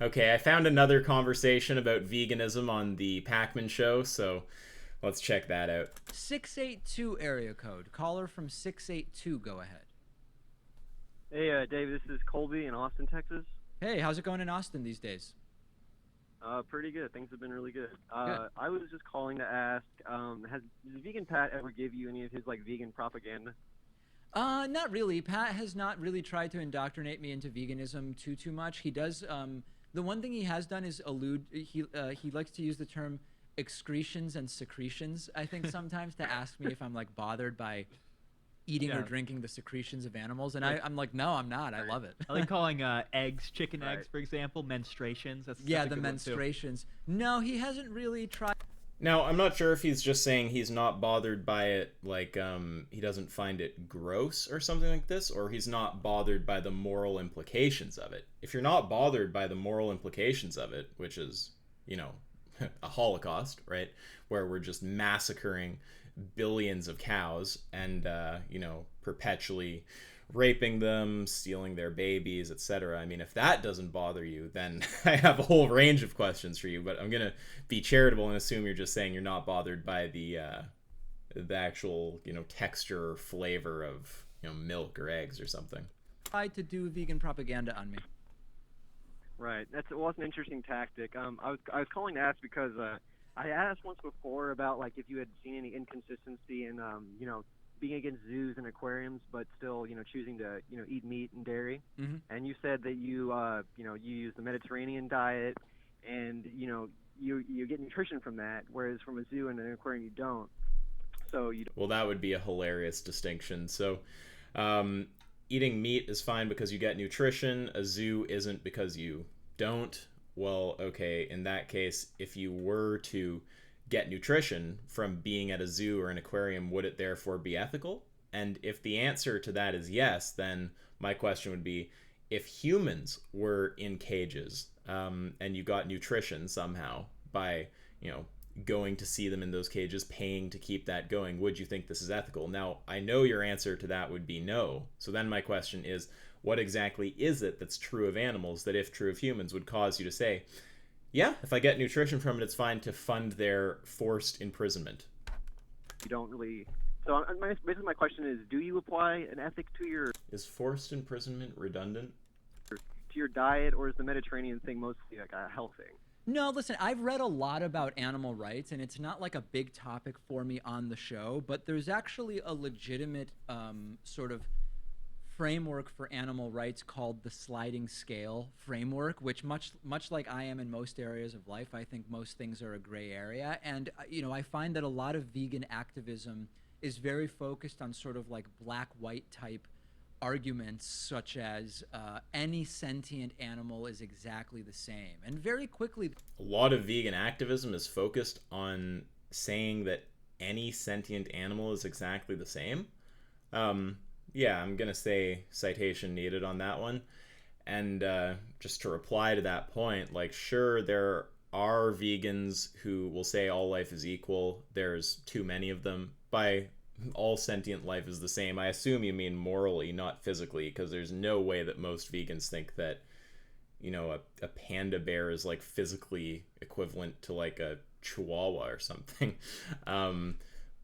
Okay, I found another conversation about veganism on the Pakman show, so let's check that out. 682 area code. Caller from 682, go ahead. Hey, Dave, this is Colby in Austin, Texas. Hey, how's it going in Austin these days? Pretty good. Things have been really good. Good. I was just calling to ask, does Vegan Pat ever give you any of his like vegan propaganda? Not really. Pat has not really tried to indoctrinate me into veganism too much. He does. The one thing he has done is allude. He likes to use the term excretions and secretions. I think sometimes to ask me if I'm like bothered by eating or Yeah. drinking the secretions of animals, and Like, I'm like, no, I'm not. I right, love it. I like calling eggs chicken right. eggs, for example, menstruations. Yeah, That's a the good one too. menstruations. No, he hasn't really tried. Now, I'm not sure if he's just saying he's not bothered by it, like he doesn't find it gross or something like this, or he's not bothered by the moral implications of it. If you're not bothered by the moral implications of it, which is, you know, a holocaust, right, where we're just massacring billions of cows and perpetually raping them, stealing their babies, etc. I mean, if that doesn't bother you, then I have a whole range of questions for you, but I'm going to be charitable and assume you're just saying you're not bothered by the actual, texture or flavor of, milk or eggs or something. To do vegan propaganda on me. Right. That's an interesting tactic. I was calling to ask because I asked once before about like if you had seen any inconsistency in being against zoos and aquariums, but still choosing to eat meat and dairy. Hmm. And you said that you use the Mediterranean diet, and you get nutrition from that, whereas from a zoo and an aquarium you don't. So you Well, that would be a hilarious distinction. So, um, eating meat is fine because you get nutrition. A zoo isn't because you don't. Well, okay, in that case, if you were to get nutrition from being at a zoo or an aquarium, would it therefore be ethical? And if the answer to that is yes, then my question would be, if humans were in cages and you got nutrition somehow by, you know, going to see them in those cages, paying to keep that going, would you think this is ethical? Now, I know your answer to that would be no. So then my question is, what exactly is it that's true of animals that, if true of humans, would cause you to say, yeah, if I get nutrition from it, it's fine to fund their forced imprisonment? you don't really. So basically, my question is: do you apply an ethic Is forced imprisonment redundant? to your diet, or is the Mediterranean thing mostly like a health thing? No, listen, I've read a lot about animal rights, and it's not like a big topic for me on the show, but there's actually a legitimate sort of framework for animal rights called the sliding scale framework, which much like I am in most areas of life, I think most things are a gray area. And I find that a lot of vegan activism is very focused on sort of like black white type arguments, such as any sentient animal is exactly the same, and very quickly A lot of vegan activism is focused on saying that any sentient animal is exactly the same. Yeah, I'm going to say citation needed on that one. And just to reply to that point, like, sure, there are vegans who will say all life is equal. There's too many of them. By all sentient life is the same, I assume you mean morally, not physically, because there's no way that most vegans think that, a panda bear is like physically equivalent to like a chihuahua or something.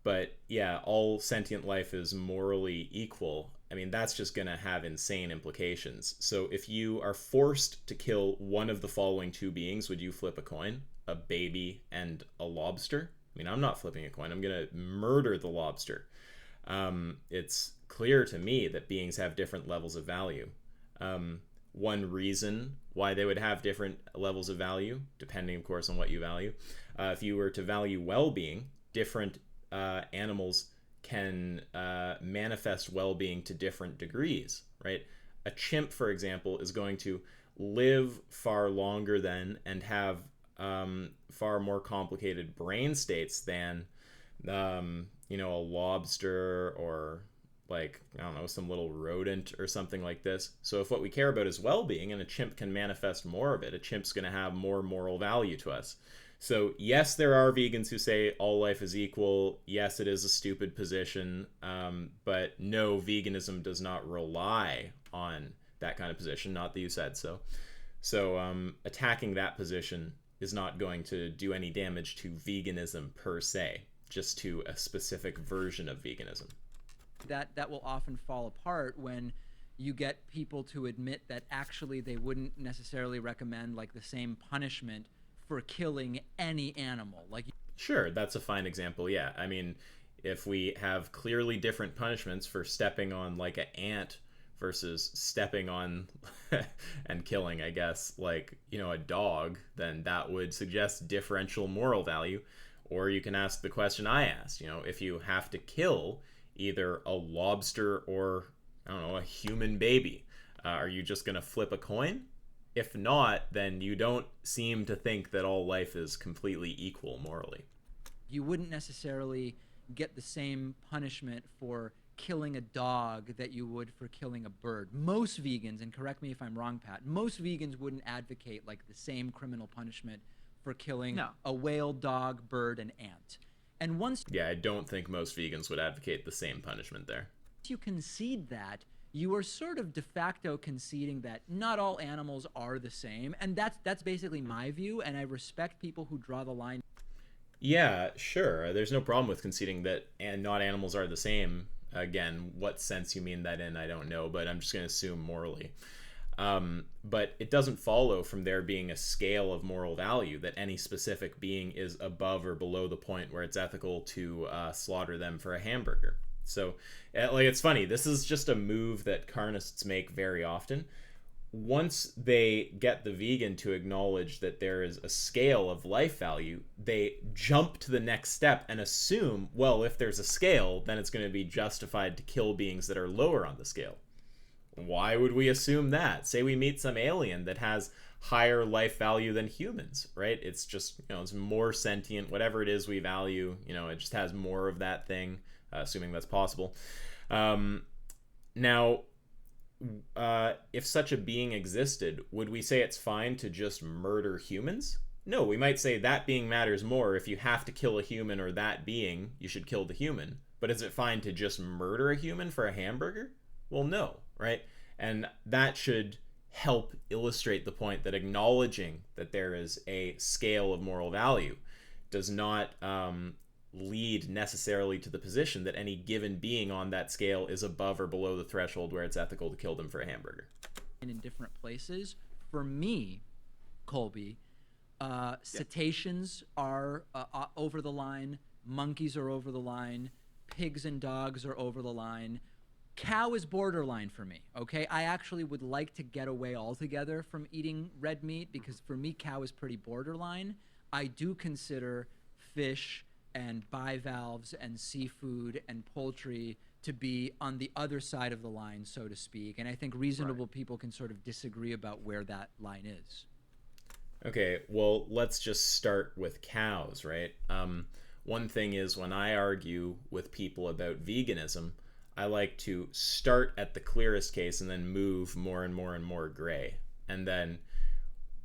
But yeah, all sentient life is morally equal. I mean, that's just going to have insane implications. So if you are forced to kill one of the following two beings, would you flip a coin? A baby and a lobster? I mean, I'm not flipping a coin. I'm going to murder the lobster. It's clear to me that beings have different levels of value. One reason why they would have different levels of value, depending, of course, on what you value. If you were to value well-being, different animals can manifest well-being to different degrees, right? A chimp, for example, is going to live far longer than and have far more complicated brain states than a lobster or, like, I don't know, some little rodent or something like this. So if what we care about is well-being and a chimp can manifest more of it, a chimp's going to have more moral value to us. So yes, there are vegans who say all life is equal. Yes, it is a stupid position, but no, veganism does not rely on that kind of position. Not that you said so. So attacking that position is not going to do any damage to veganism per se, just to a specific version of veganism. That will often fall apart when you get people to admit that actually they wouldn't necessarily recommend like the same punishment for killing any animal. Like, sure, that's a fine example. Yeah, I mean, if we have clearly different punishments for stepping on like an ant versus stepping on and killing, I guess, like, a dog, then that would suggest differential moral value. Or you can ask the question I asked, if you have to kill either a lobster or, I don't know, a human baby, are you just going to flip a coin? If not, then you don't seem to think that all life is completely equal morally. you wouldn't necessarily get the same punishment for killing a dog that you would for killing a bird. Most vegans, and correct me if I'm wrong, Pat, most vegans wouldn't advocate like the same criminal punishment for killing a whale, dog, bird, and ant. And once I don't think most vegans would advocate the same punishment there. you concede that, you are sort of de facto conceding that not all animals are the same, and that's basically my view, and I respect people who draw the line. Yeah, sure. There's no problem with conceding that and not animals are the same. Again, what sense you mean that in, I don't know, but I'm just going to assume morally. But it doesn't follow from there being a scale of moral value that any specific being is above or below the point where it's ethical to slaughter them for a hamburger. So, it's funny. This is just a move that carnists make very often. Once they get the vegan to acknowledge that there is a scale of life value, they jump to the next step and assume, well, if there's a scale, then it's going to be justified to kill beings that are lower on the scale. Why would we assume that? Say we meet some alien that has higher life value than humans, right? It's just, it's more sentient, whatever it is we value, it just has more of that thing, assuming that's possible. Now, if such a being existed, would we say it's fine to just murder humans? No, we might say that being matters more. If you have to kill a human or that being, you should kill the human. But is it fine to just murder a human for a hamburger? Well, no, right? And that should help illustrate the point that acknowledging that there is a scale of moral value does not lead necessarily to the position that any given being on that scale is above or below the threshold where it's ethical to kill them for a hamburger. In different places. For me, Colby, cetaceans are over the line, monkeys are over the line, pigs and dogs are over the line. Cow is borderline for me, okay? I actually would like to get away altogether from eating red meat because for me, cow is pretty borderline. I do consider fish and bivalves and seafood and poultry to be on the other side of the line, so to speak. And I think reasonable people can sort of disagree about where that line is. Okay, well, let's just start with cows, right? One thing is when I argue with people about veganism, I like to start at the clearest case and then move more and more and more gray. And then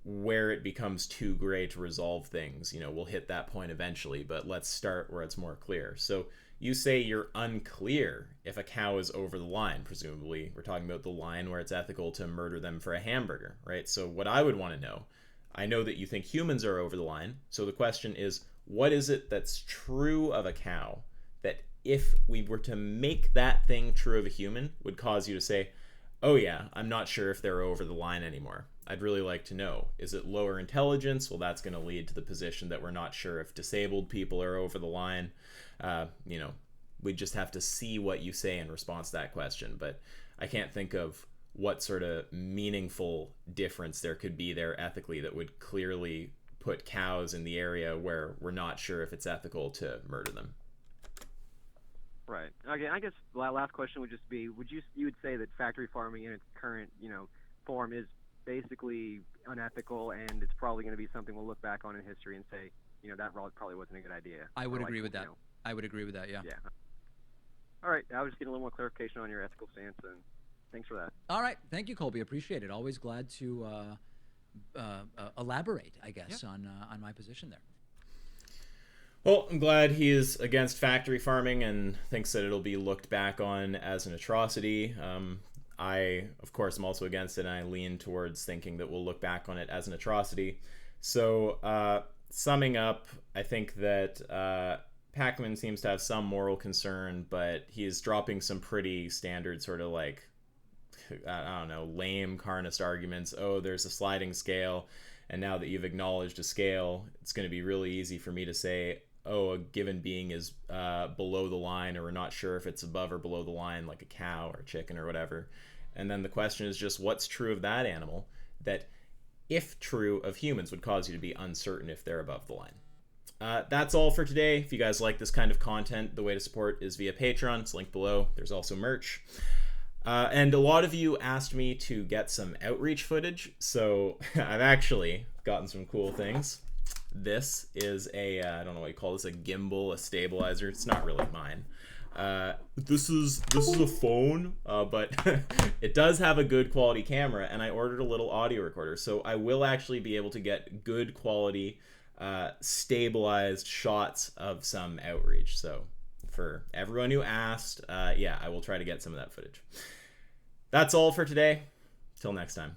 where it becomes too gray to resolve things, we'll hit that point eventually, but let's start where it's more clear. So you say you're unclear if a cow is over the line. Presumably, we're talking about the line where it's ethical to murder them for a hamburger, right? So what I would want to know, I know that you think humans are over the line. So the question is, what is it that's true of a cow that if we were to make that thing true of a human would cause you to say, oh yeah, I'm not sure if they're over the line anymore. I'd really like to know. Is it lower intelligence? Well, that's going to lead to the position that we're not sure if disabled people are over the line. We just have to see what you say in response to that question. But I can't think of what sort of meaningful difference there could be there ethically that would clearly put cows in the area where we're not sure if it's ethical to murder them. Right. Okay. I guess the last question would just be: you would say that factory farming in its current form is basically unethical, and it's probably going to be something we'll look back on in history and say, that probably wasn't a good idea. I would agree with that. I would agree with that. Yeah. Yeah. All right. I was just getting a little more clarification on your ethical stance, and thanks for that. All right. Thank you, Colby. Appreciate it. Always glad to elaborate, I guess, on my position there. Well, I'm glad he is against factory farming and thinks that it'll be looked back on as an atrocity. I, of course, am also against it, and I lean towards thinking that we'll look back on it as an atrocity. So, summing up, I think that Pakman seems to have some moral concern, but he's dropping some pretty standard sort of like, I don't know, lame carnist arguments. Oh, there's a sliding scale, and now that you've acknowledged a scale, it's going to be really easy for me to say, oh, a given being is below the line, or we're not sure if it's above or below the line, like a cow or a chicken or whatever. And then the question is just what's true of that animal that, if true of humans, would cause you to be uncertain if they're above the line. That's all for today. If you guys like this kind of content, the way to support is via Patreon. It's linked below. There's also merch. And a lot of you asked me to get some outreach footage, so I've actually gotten some cool things. This is a, I don't know what you call this, a gimbal, a stabilizer. It's not really mine. This is a phone, but it does have a good quality camera, and I ordered a little audio recorder, so I will actually be able to get good quality, stabilized shots of some outreach. So for everyone who asked, yeah, I will try to get some of that footage. That's all for today. Till next time.